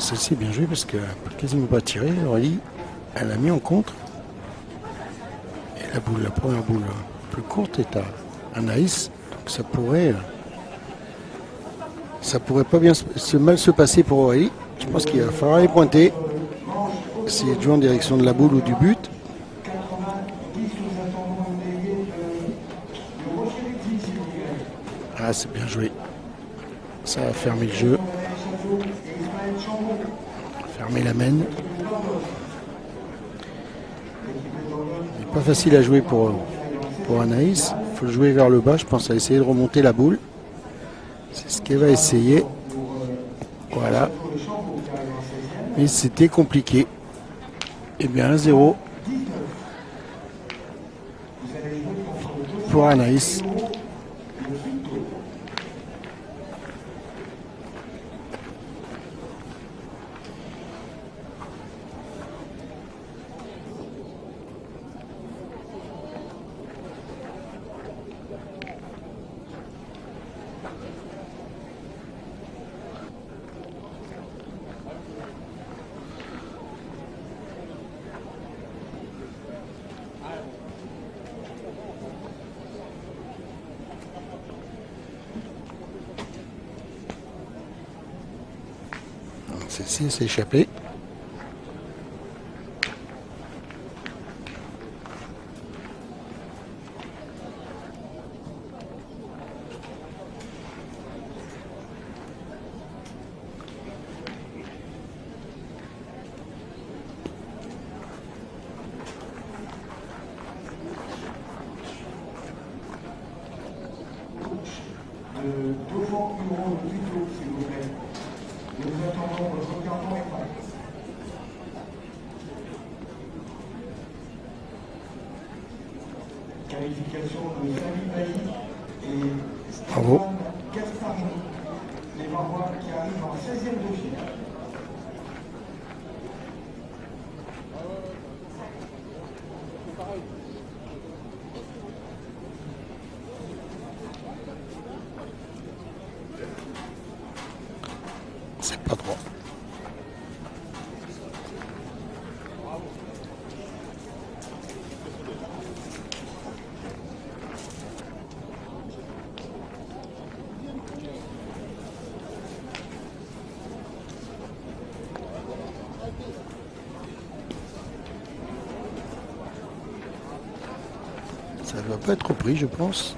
Celle-ci est bien jouée parce qu'elle n'a quasiment pas tiré. Aurélie, elle a mis en contre. Et la boule, la première boule plus courte est à Anaïs. Donc ça pourrait pas bien mal se passer pour Aurélie. Je pense qu'il va falloir les pointer. Essayer de jouer en direction de la boule ou du but. Ah, c'est bien joué. Ça a fermé le jeu. Fermer la mène. Pas facile à jouer pour Anaïs. Il faut le jouer vers le bas. Je pense à essayer de remonter la boule. C'est ce qu'elle va essayer. Voilà. Mais c'était compliqué. Et bien 1-0 pour Anaïs. Celle-ci s'est échappée. Bravo. C'est pas droit. Ça ne doit pas être repris, je pense.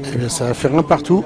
Eh bien, ça va faire un partout.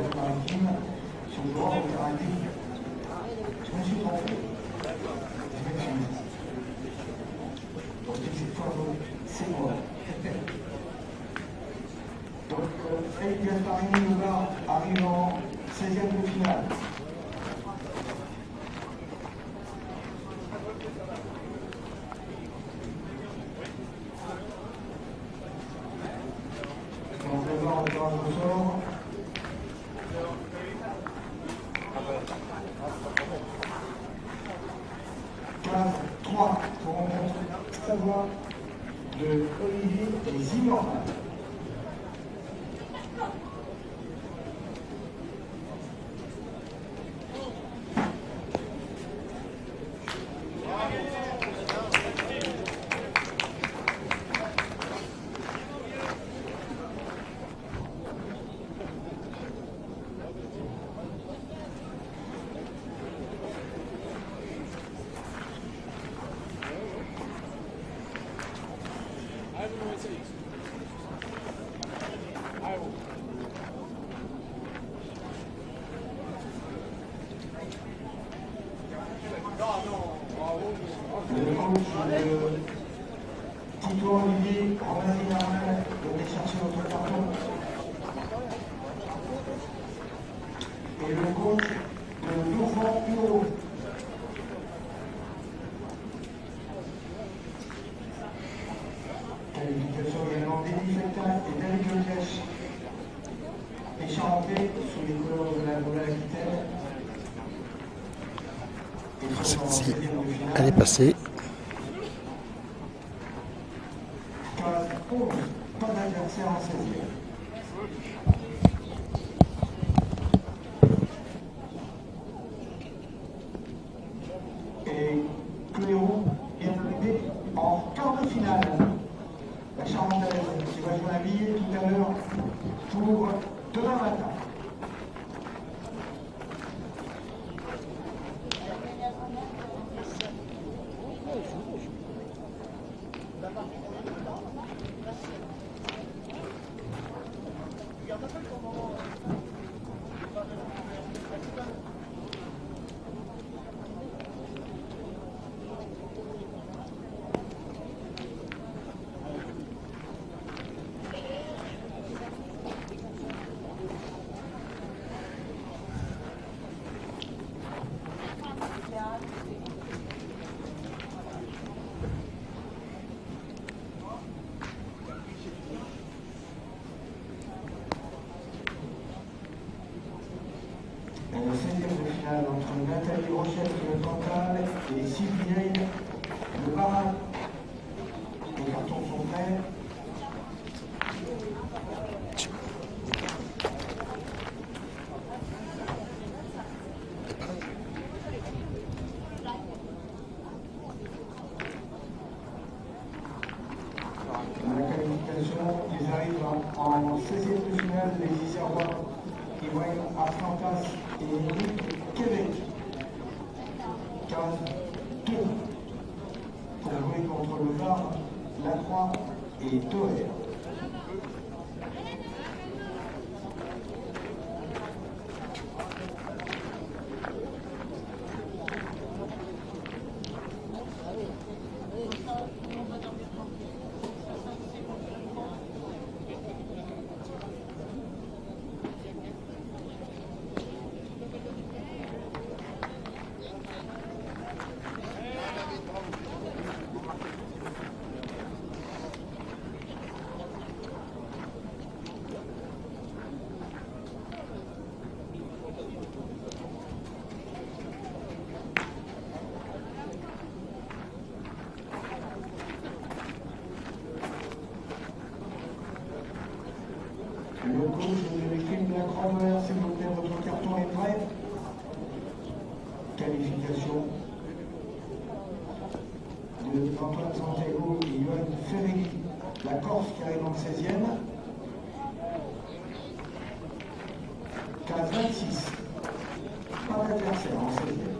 Celle-ci, elle est passée. Et Cléo est arrivé en quart de finale. La Charentaise qui va jouer un billet tout à l'heure pour demain matin. Le 16e de finale entre Nathalie Rochelle de Cantal et Sylvie de Barat. Les cartons sont prêts. Dans la qualification, ils arrivent en 16e de finale, les Isérois, Ibrahim Arfantas et Eric Québec. 15-2 pour jouer contre le Var, Lacroix et Toer. Le coach de l'équipe de la Grand-Mère, s'il vous plaît, votre carton est prêt. Qualification de Antoine Santiago et Johan Ferreri, la Corse qui arrive en 16e. 15-26. Pas d'adversaire en 16e.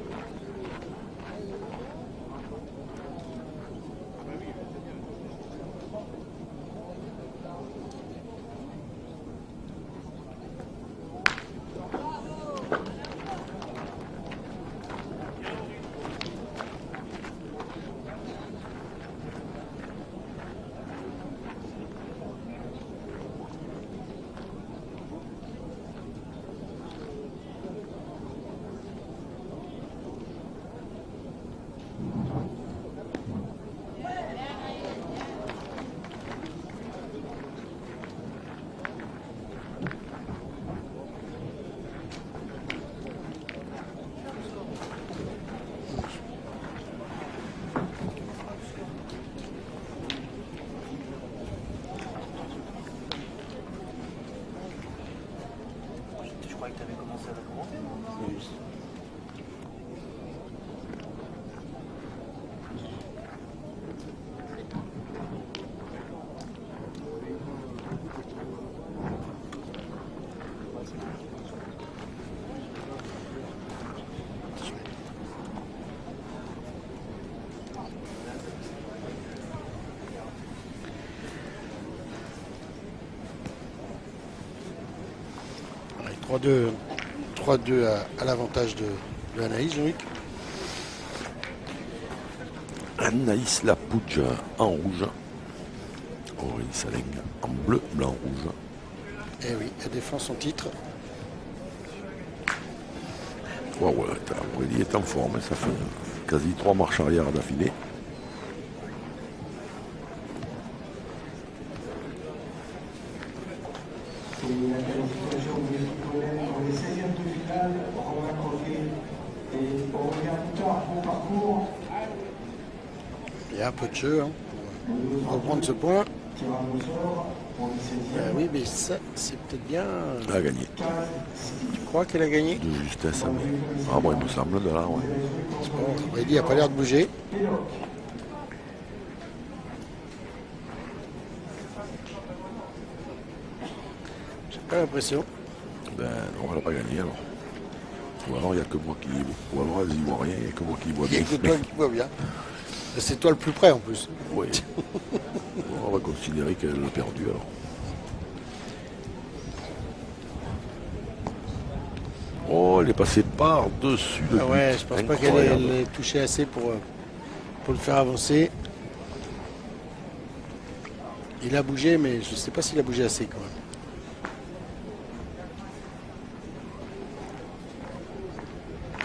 Je croyais que tu avais commencé à la commenter, non? Oui. Allez, 3-2 à l'avantage de Anaïs, Loïc. Anaïs Lapouge en rouge. Aurélie Saleng en bleu, blanc, rouge. Eh oui, elle défend son titre. Ouais, Aurélie est en forme, ça fait quasi 3 marches arrière d'affilée. C'est la qualification de l'équipe Pollen pour les 16e de finale. Romain Croquet Et on revient plus tard, bon parcours. Il y a un peu de jeu hein, pour reprendre ce point. Tirage au sort pour le 7e. Oui, mais ça, c'est peut-être bien. Elle a gagné. Tu crois qu'elle a gagné? De justesse, mais... Ah, moi, il me semble, de là, ouais. Bon, Brady n'a pas l'air de bouger. J'ai pas l'impression. Ben, non, elle n'a pas gagné, alors. Ou alors, il n'y a que moi qui... Ou alors, elle n'y voit rien, il n'y a que moi qui vois Il n'y bien. a que toi qui vois bien. C'est toi le plus près en plus. Oui. On va considérer qu'elle l'a perdu, alors. Oh, elle est passée par-dessus le Ah ouais, but. je pense pas qu'elle Incroyable. ait touché assez pour le faire avancer. Il a bougé, mais je ne sais pas s'il a bougé assez quand même.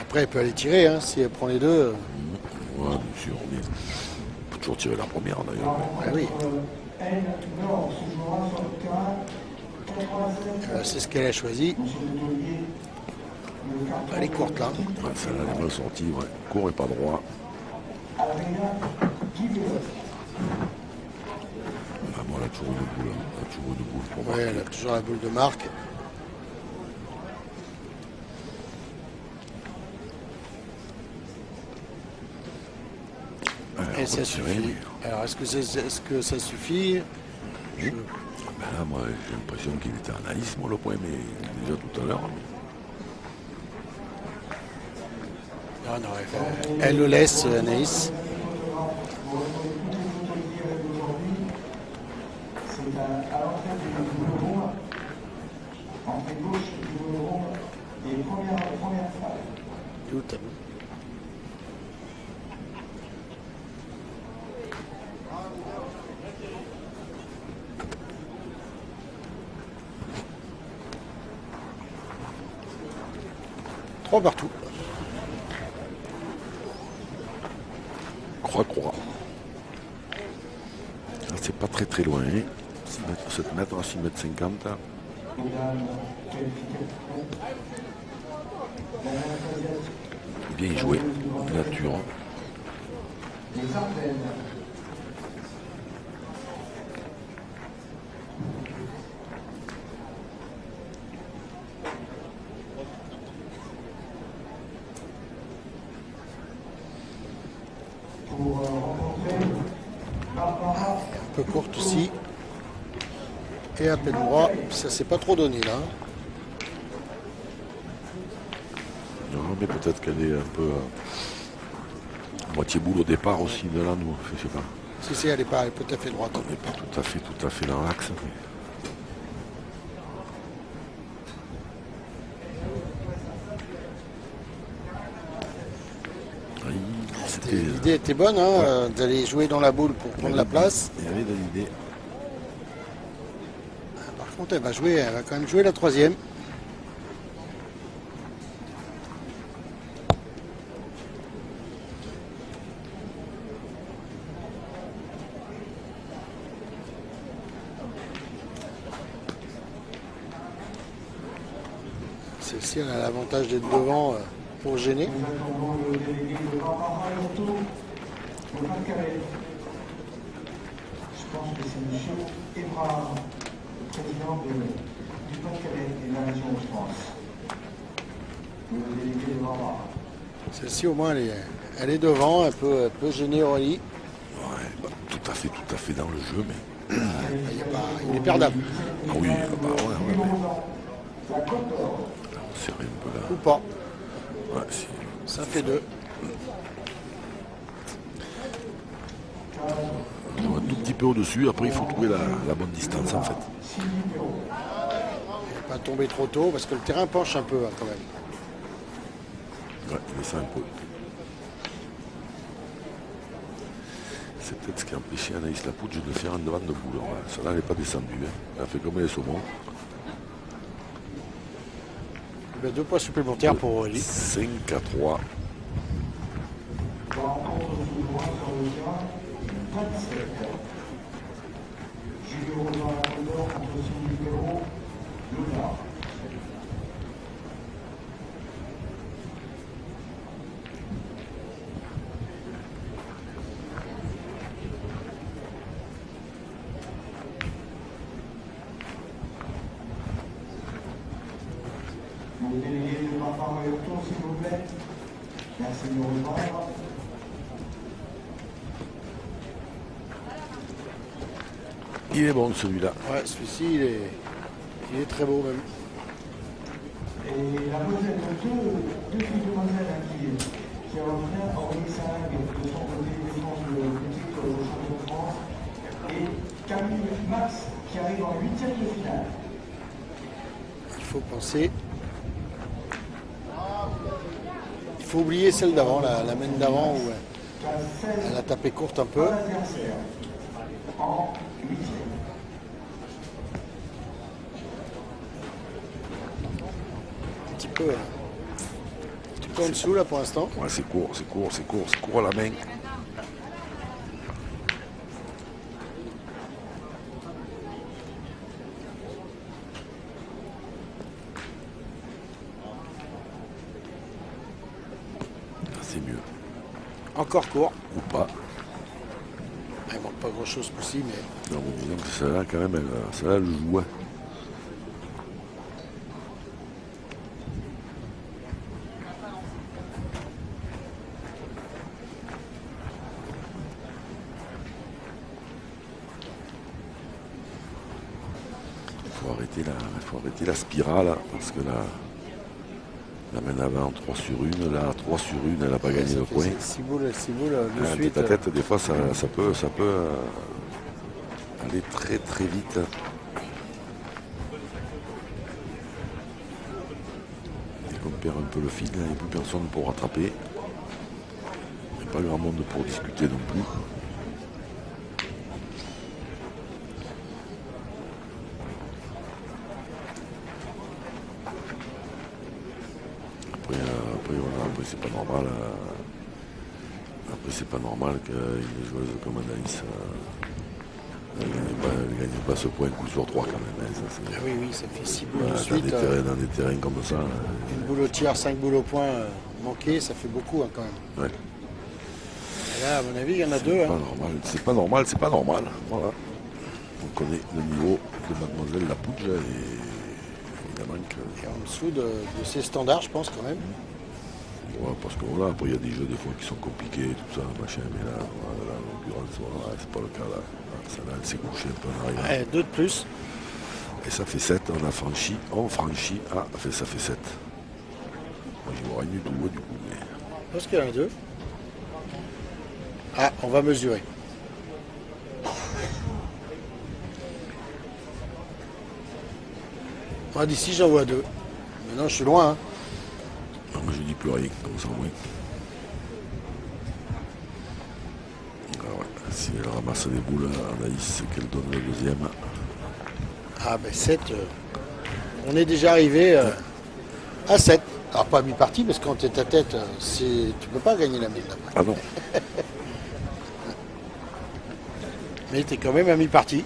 Après, elle peut aller tirer, hein, si elle prend les deux. Ouais, bien sûr, mais... On peut toujours tirer la première, d'ailleurs. Ah oui, N Nord se jouera sur le terrain 87. c'est ce qu'elle a choisi. Monsieur le Taulier, le carton Elle est courte là. Ouais, celle-là, elle est mal sortie, ouais. Court et pas droit. Adrien Guivet. Ah, bon, elle a toujours une boule, hein. Elle a toujours une boule pour Ouais, marquer. elle a toujours la boule de marque. Ouais, Et on ça va tirer, suffit. mais- Alors, est-ce que ça suffit? Ben là, moi, j'ai l'impression qu'il était en Alice, moi, le point, mais déjà tout à l'heure. Non, non, elle le laisse, Anaïs. C'est à l'entrée du boulot, entrée gauche du boulot, et première phase. Et où t'as vu? Trois partout. Croix. Ah, c'est pas très très loin, hein. 6 mètres, 7 mètres, 6 mètres 50. Mesdames, qualification. Bien joué, nature. Les Ardennes. Pour rencontrer Barbara Un peu courte aussi. Et un peu droit. Ça s'est pas trop donné là. Non, mais peut-être qu'elle est un peu moitié boule au départ aussi de là, nous. Je sais pas. Si, elle est pas tout à fait droite. On n'est pas tout à fait dans l'axe. Mais... Oui, c'était... L'idée était bonne, hein, d'aller jouer dans la boule pour prendre la place. Il y avait de l'idée. Par contre, elle va quand même jouer la troisième. Celle-ci, elle a l'avantage d'être devant pour gêner. nous attendons le délégué de Barbara Lotto, le Pas-de-Calais. Je pense que c'est M. Ébrard, le président du Pas-de-Calais et de la région de France. Le délégué de Barbara. Celle-ci, au moins, elle est devant, elle peut gêner Aurélie. Ouais, bah, tout à fait dans le jeu, mais... Il est perdable. Ah oui, bah ouais, mais La Côte d'Or. on serrait un peu là. Ou pas. Ouais, c'est... Ça fait deux. On est un tout petit peu au-dessus, après il faut trouver la bonne distance en fait. Pas tomber trop tôt parce que le terrain penche un peu hein, quand même. Ouais, mais ça un peu. C'est peut-être ce qui a empêché Anaïs Lapouche de faire un devant de boule. Ouais, celle-là, elle n'est pas descendue. Hein. Elle a fait comme les saumons. Eh bien, 2 points supplémentaires pour Aurélie. 5 à 3. La rencontre se jouera sur le terrain 27. Julio rejoint la Côte d'Or contre son numéro le Var. envoyer le retour, s'il vous plaît. Merci de nous rejoindre. Il est bon celui-là. Ouais, celui-ci, il est très beau même. Et la Moselle, deux filles de Moselle qui revient, Aurélie Salag de son côté défense le titre de champion de France, et Camille Max qui arrive en huitième de finale. Il faut penser. Il faut oublier celle d'avant, la main d'avant où elle a tapé courte un peu. L'adversaire en huitième. Un petit peu en dessous là pour l'instant. Ouais, c'est court, c'est court, c'est court, c'est court à la main. C'est mieux. Encore court. Ou pas. Il manque pas grand chose possible, mais Non, mais disons que celle-là, quand même, celle-là, elle joue. Hein. Il faut arrêter la spirale, hein, parce que la main avant 3 sur 1, là 3 sur 1, elle n'a pas gagné le point. 6 boules de Ah, suite. tête à tête, des fois, ça peut aller très très vite. Et qu'on perd un peu le fil, il n'y a plus personne pour rattraper. Il n'y a pas grand monde pour discuter non plus. Après, c'est pas normal. Après, c'est pas normal qu'une joueuse comme Anaïs ne gagne pas ce point coup sur 3 quand même. Hein, ça, Ah oui, ça fait 6 boules de dans suite. dans des terrains comme ça. Une boule au tiers, 5 boules au point manquées, ça fait beaucoup hein, quand même. Ouais. Et là, à mon avis, il y en a deux. Pas Hein. normal, c'est pas normal, c'est pas normal. Voilà. On connaît le niveau de Mademoiselle Lapouge et évidemment que. Et en dessous de ses standards, je pense quand même. Ouais, parce que voilà, après il y a des jeux des fois qui sont compliqués, tout ça, machin, mais là, voilà, en l'occurrence, voilà, c'est pas le cas là. Celle-là, elle s'est couchée un peu en arrière. Ouais, 2 de plus. Et ça fait 7, on franchit, ça fait 7. Moi j'y vois rien du tout, du coup, mais. Je pense qu'il y en a 2. Ah, on va mesurer. Moi d'ici j'en vois 2. Maintenant je suis loin. Hein. Non, moi je dis plus rien, comme ça au moins. Ah ouais, si elle ramasse les boules à Anaïs, c'est qu'elle donne le deuxième. Ah ben 7. On est déjà arrivé à 7. Alors pas à mi-partie parce que quand tu es à tête, tu peux pas gagner la mise après. Ah non. Mais tu es quand même à mi-partie.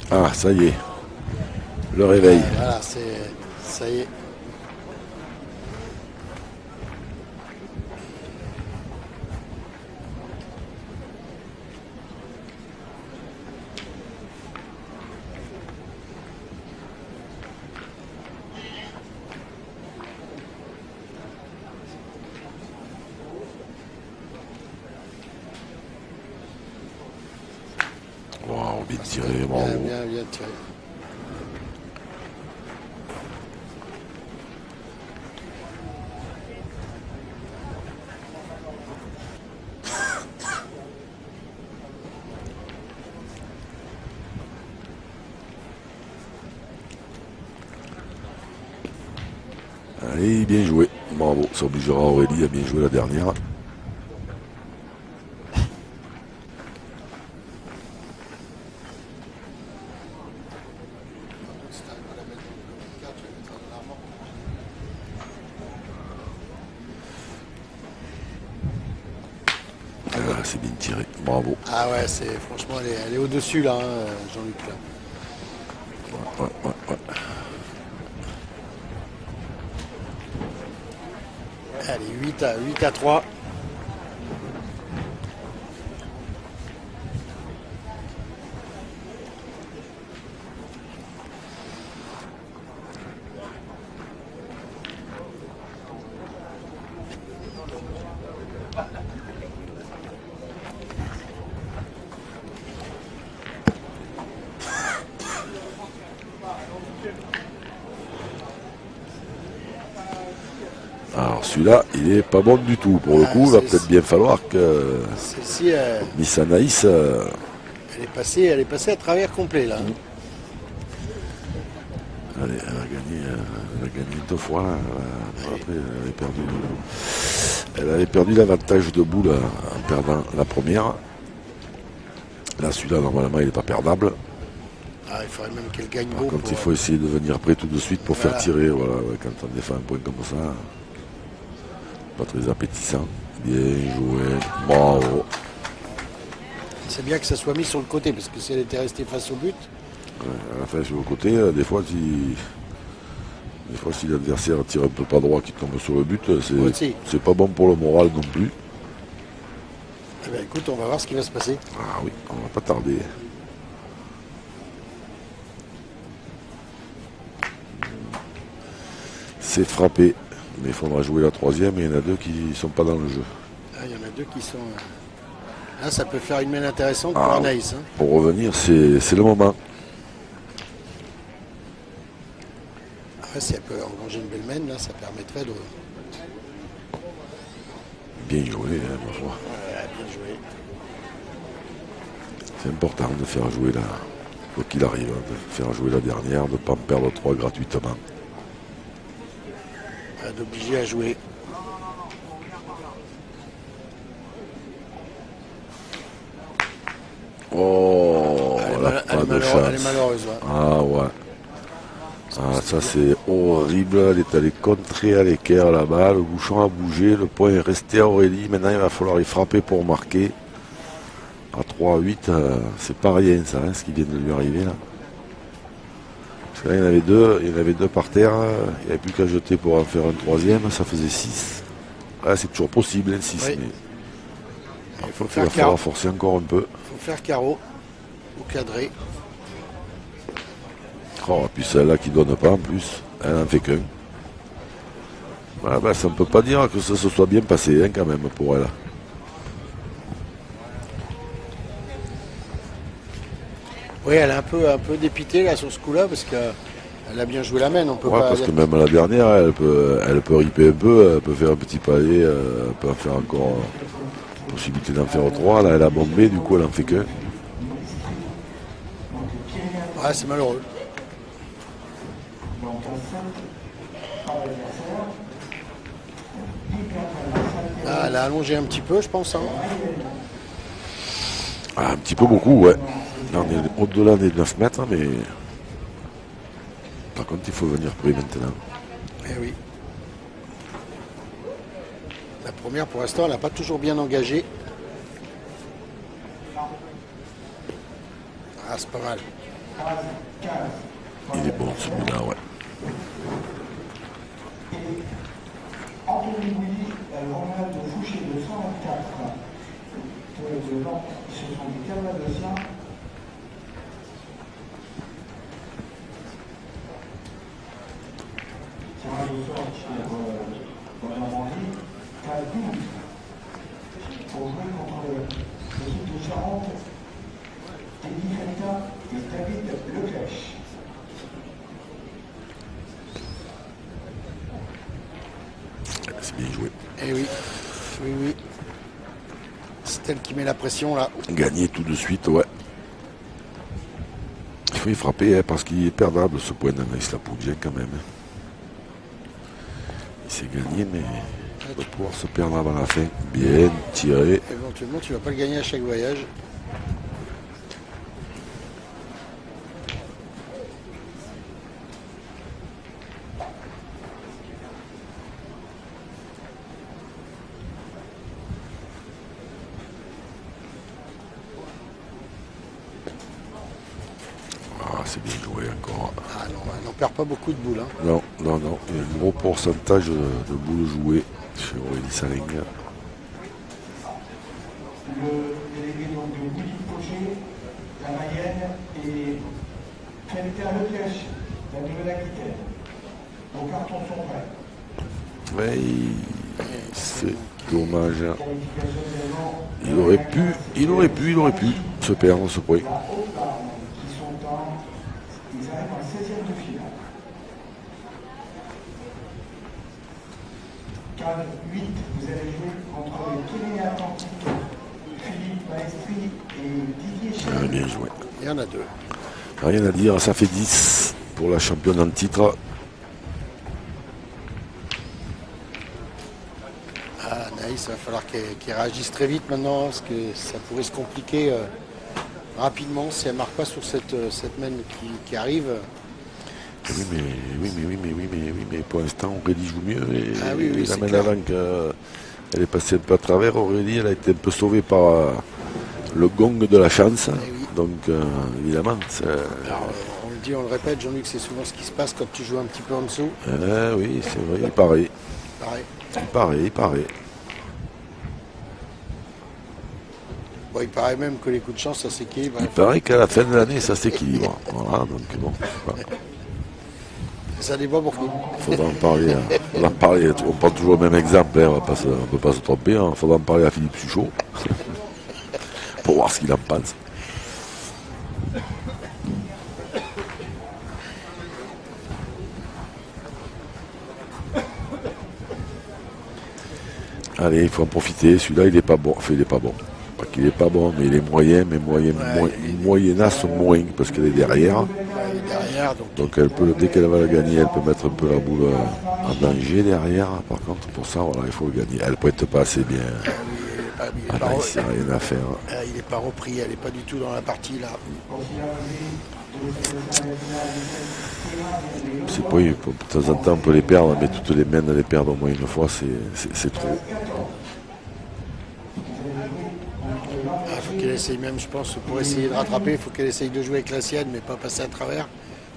Ah, ça y est. Le réveil. Voilà, ça y est. tiré, bravo. Bien tiré. Allez, bien joué. Bravo, ça obligera Aurélie à bien jouer la dernière. Ah, c'est bien tiré, bravo. Ah ouais, franchement, elle est au-dessus là, hein, Jean-Luc. Là. Ouais. Allez, 8 à 3. Alors celui-là, il est pas bon du tout. Pour le coup, il va peut-être bien falloir que Celle-ci, Miss Anaïs... elle est passée à travers complet là. Elle a gagné 2 fois. Là. Après, elle avait perdu l'avantage de boule en perdant la première. Là, celui-là, normalement, il n'est pas perdable. Ah, il faudrait même qu'elle gagne Par beau. contre, il faut essayer de venir prêt tout de suite pour faire tirer. Voilà, ouais, quand on défend un point comme ça, pas très appétissant. Bien joué, bravo. C'est bien que ça soit mis sur le côté, parce que si elle était restée face au but... Ouais, à la fin, sur le côté, des fois, si l'adversaire tire un peu pas droit, qui tombe sur le but, c'est pas bon pour le moral non plus. Eh bien, écoute, on va voir ce qui va se passer. Ah oui, on va pas tarder. C'est frappé, mais il faudra jouer la troisième et il y en a 2 qui sont pas dans le jeu. Ah, il y en a 2 qui sont... Là, ça peut faire une mène intéressante pour Anaïs. Hein. Pour revenir, c'est le moment. Après, si elle peut engranger une belle mène, là, ça permettrait de... Bien joué, hein, ma foi. Ouais, bien joué. C'est important de faire jouer la... Quoi qu'il arrive, hein, de faire jouer la dernière, de ne pas en perdre 3 gratuitement. D'obliger à jouer. Oh, elle est malheureuse. Ouais. Ah ouais. Ah, ça c'est horrible. Elle est allée contrer à l'équerre là-bas. Le bouchon a bougé. Le point est resté à Aurélie. Maintenant, il va falloir y frapper pour marquer. À 3-8, c'est pas rien ça, hein, ce qui vient de lui arriver là. Parce que là, il y en avait deux par terre. Il n'y avait plus qu'à jeter pour en faire un troisième. Ça faisait 6. Ah, c'est toujours possible, hein, 6. Oui. Mais... Il faut il faire va falloir forcer encore un peu. Il faut faire carreau ou cadré. Oh, et puis celle-là qui donne pas en plus. Elle n'en fait qu'un. Voilà, ben, ça ne peut pas dire que ça se soit bien passé, hein, quand même, pour elle. Oui, elle est un peu dépitée là sur ce coup-là parce qu'elle a bien joué la main. On peut Ouais, pas parce dire- que même la dernière, elle peut riper un peu, elle peut faire un petit palais, elle peut en faire encore possibilité d'en faire 3. Là, elle a bombé, du coup, elle en fait qu'un. Ouais, c'est malheureux. Là, elle a allongé un petit peu, je pense. Hein. Ah, un petit peu beaucoup, ouais. Là, on est au-delà des 9 mètres, mais... Par contre, il faut venir près maintenant. Eh oui. La première, pour l'instant, elle n'a pas toujours bien engagé. Ah, c'est pas mal. Il est bon, celui-là, ouais. Anthony Bouilly, Ronald Fouché de 124. Tous les deux ans, ce sont des Calvadosiens. Tirage au sort sur Normandie, cas 12. Pour jouer contre l'équipe de Charente, Teddy Felta et bien joué. Eh oui, oui, oui. C'est elle qui met la pression là. Gagner tout de suite, ouais. Il faut y frapper, hein, parce qu'il est perdable ce point d'Anaïs Lapoudjin quand même. Il s'est gagné, mais il va pouvoir se perdre avant la fin. Bien tiré. Éventuellement, tu vas pas le gagner à chaque voyage. Ah, c'est bien joué encore. Ah non, elle n'en perd pas beaucoup de boules. Hein. Non, non, non. Il y a un gros pourcentage de boules jouées chez Aurélie Saling. Le délégué donc de Willy Fauché, la Mayenne, et Félicien Leclèche, la Nouvelle-Aquitaine. Vos cartons sont prêts. Ouais, c'est dommage. Qualification également. Il aurait pu se perdre ce point. La Haute-Marne, qui sont ils arrivent en 16e de finale. Cannes 8, vous allez jouer entre les Pyrénées Atlantiques, Philippe Maestri et Didier Ah, Chéry. bien joué. Il y en a deux. Rien à dire, ça fait 10 pour la championne en titre. Ah, Naïs, il va falloir qu'elle réagisse très vite maintenant, parce que ça pourrait se compliquer rapidement si elle ne marque pas sur cette mène qui arrive. Oui, mais pour l'instant, Aurélie joue mieux et Ah oui, la c'est main clair. d'avant elle est passée un peu à travers. Aurélie, elle a été un peu sauvée par le gong de la chance. oui. Donc, évidemment, Alors, on le dit, on le répète, Jean-Luc, c'est souvent ce qui se passe quand tu joues un petit peu en dessous. oui, c'est vrai, il paraît. Pareil. Il paraît. Bon, il paraît même que les coups de chance, ça s'équilibre. Il paraît qu'à la fin de l'année, ça s'équilibre. Voilà, donc bon. Voilà. Ça dépend beaucoup. Faudra en parler. On prend toujours le même exemple, hein, on ne peut pas se tromper. Il faudra en parler à Philippe Suchot pour voir ce qu'il en pense. Allez, il faut en profiter. Celui-là, il n'est pas bon. Enfin, il n'est pas bon. Pas qu'il n'est pas bon, mais il est moyen, mais moyennasse moins, parce qu'elle est derrière. Elle est derrière, donc Donc elle peut, dès qu'elle va le gagner, elle peut mettre un peu la boule en danger derrière. Par contre, pour ça, voilà, il faut le gagner. Elle ne pointe pas assez bien. il Ah, là, il n'y a rien à faire. n'est pas repris, elle n'est pas du tout dans la partie là. C'est pas, de temps en temps, on peut les perdre, mais toutes les mènes, les perdre au moins une fois, c'est trop. Il faut qu'elle essaye même, je pense, pour essayer de rattraper, il faut qu'elle essaye de jouer avec la sienne, mais pas passer à travers.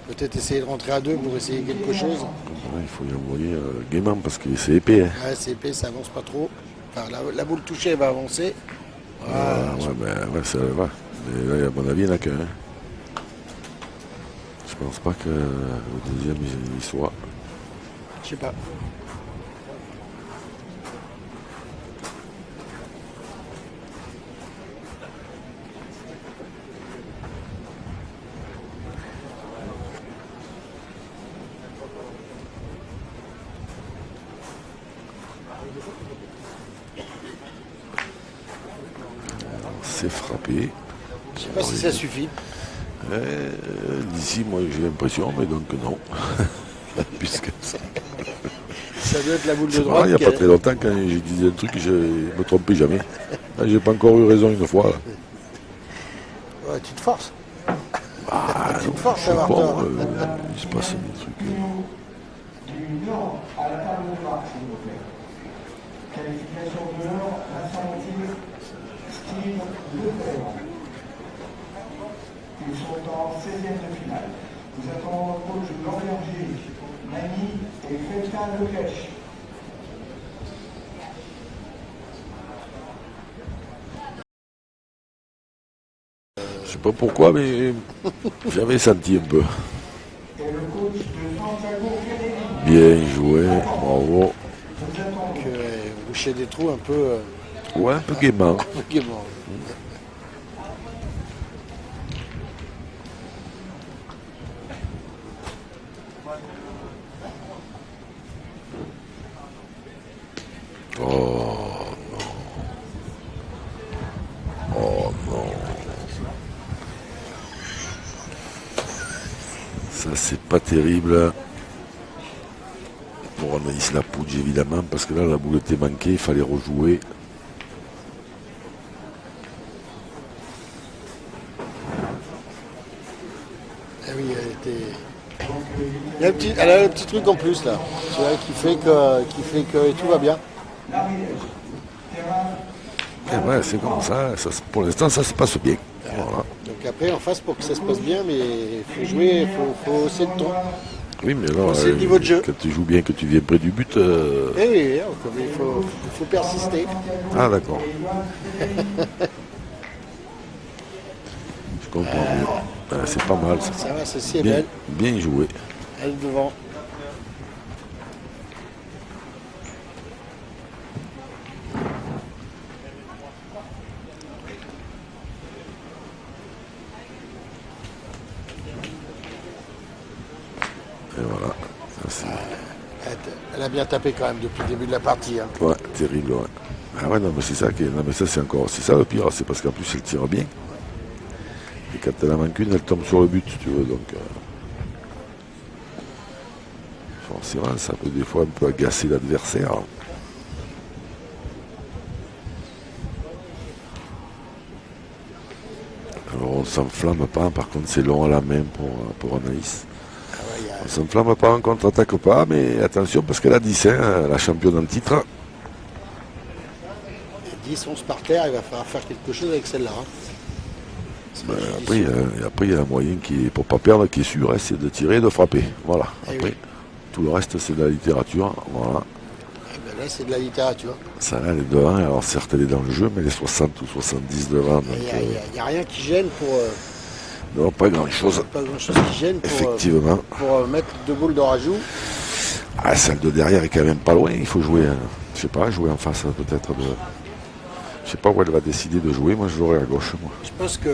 Peut-être essayer de rentrer à deux pour essayer quelque chose. Ouais, il faut y envoyer gaiement parce que c'est épais. Hein. Ouais, c'est épais, ça avance pas trop. Enfin, la boule touchée, elle va avancer. Voilà. Ça va. Mais là, à mon avis, il n'y en a qu'un. Je pense pas que le deuxième il soit. Je sais pas. C'est frappé. Je sais pas si ça suffit. D'ici, moi, j'ai l'impression, mais donc non. Puisque Ça doit être la boule de c'est vrai, droite. il n'y a pas très longtemps, quand j'ai dit un truc, je ne me trompais jamais. Là, j'ai pas encore eu raison une fois. Là. Ouais, tu te forces. Ah, Tu non, te forces je sais à avoir pas, tort. il se passe des trucs. Du Nord à la table de marque, s'il vous plaît. Qualification de Nord, Vincent Montier, Steve Lefebvre. Ils sont en 16e de finale. Nous attendons le coach Lorberger, Nani et Félicien Leclèche. Je sais pas pourquoi, mais j'avais senti un peu. Et le coach de Santiago Ferretti. Bien joué, bravo. Nous attendons. Donc, boucher des trous un peu Ouais, un peu gaiement. gaiement. c'est pas terrible. Pour Anaïs Lapouge évidemment, parce que là la boule était manquée, il fallait rejouer. Ah oui, elle était. Elle a le petit truc en plus là, tu vois, qui fait que tout va bien. Et ouais, c'est comme ça, pour l'instant ça se passe bien. Voilà. Donc après en face pour que ça se passe bien, mais il faut jouer, il faut hausser le ton. Oui, mais là, C'est le niveau de jeu. quand tu joues bien, que tu viens près du but. Eh oui, il faut persister. Ah d'accord. Je comprends mieux. Ah, c'est pas mal ça. Ça va, ceci est Bien, belle. bien joué. Elle devant. Et voilà. Ça, Elle a bien tapé quand même depuis le début de la partie. Hein. ouais, terrible, ouais. Ah ouais, non, mais c'est ça qui est. Non, mais ça, c'est encore. C'est ça le pire, c'est parce qu'en plus, elle tire bien. Et quand elle en manque une, elle tombe sur le but, si tu veux. Donc, forcément, ça peut des fois un peu agacer l'adversaire. Alors, on s'enflamme pas. Par contre, c'est long à la main pour Anaïs. On s'enflamme pas, on contre-attaque pas, mais attention parce qu'elle a 10, hein, la championne en titre. 10, 11 par terre, il va falloir faire quelque chose avec celle-là. Hein. Ben, après, il y a un moyen pour pas perdre qui est sûr, hein, c'est de tirer et de frapper. Voilà. Eh Après, oui. tout le reste, c'est de la littérature. Voilà. Eh ben là, c'est de la littérature. Ça, elle est devant. Alors, certes, elle est dans le jeu, mais elle est 60 ou 70 devant. Il n'y a rien qui gêne pour. Non, pas grand-chose. Pas grand-chose qui gêne Effectivement. pour mettre 2 boules de rajout. Ah, celle de derrière est quand même pas loin. Il faut jouer, je sais pas, jouer en face peut-être de. Je sais pas où elle va décider de jouer. Moi, je jouerai à gauche, moi. Je pense que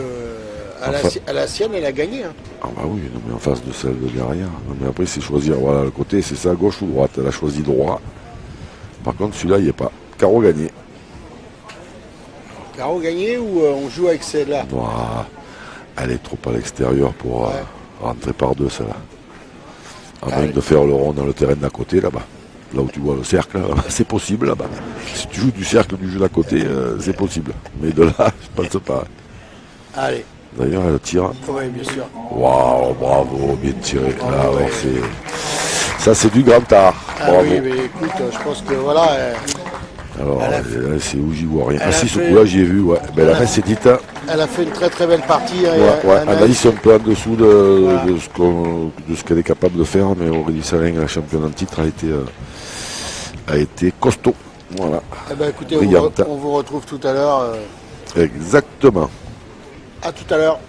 Enfin. à la sienne, elle a gagné. Hein. Ah bah oui, non, mais en face de celle de derrière. Non, mais après, c'est choisir, voilà, le côté, c'est ça, gauche ou droite. Elle a choisi droit. Par contre, celui-là, il n'y est pas. Carreau gagné. Carreau gagné ou on joue avec celle-là? Voilà. Elle est trop à l'extérieur pour rentrer par deux, celle-là. À moins de faire le rond dans le terrain d'à côté, là-bas. Là où tu vois le cercle, là-bas. C'est possible, là-bas. Si tu joues du cercle du jeu d'à côté, c'est possible. Mais de là, je pense pas. Allez. D'ailleurs, elle tire. Oui, bien sûr. Waouh, bravo, bien tiré. Là, alors, ça, c'est du grand art. Ah Bravo. oui, mais écoute, je pense que voilà. Alors, Elle a là, c'est où j'y vois rien. elle Ah a si, ce fait- coup-là, j'y ai vu, ouais. Ben, la elle a- reste, c'est dit, hein. Elle a fait une très très belle partie. Hein, Ouais, Anaïs un peu en dessous Voilà. de ce qu'elle est capable de faire, mais Aurélie Salin, la championne en titre, a été costaud. Voilà. Eh ben, écoutez, Brillante. on vous retrouve tout à l'heure. Exactement. À tout à l'heure.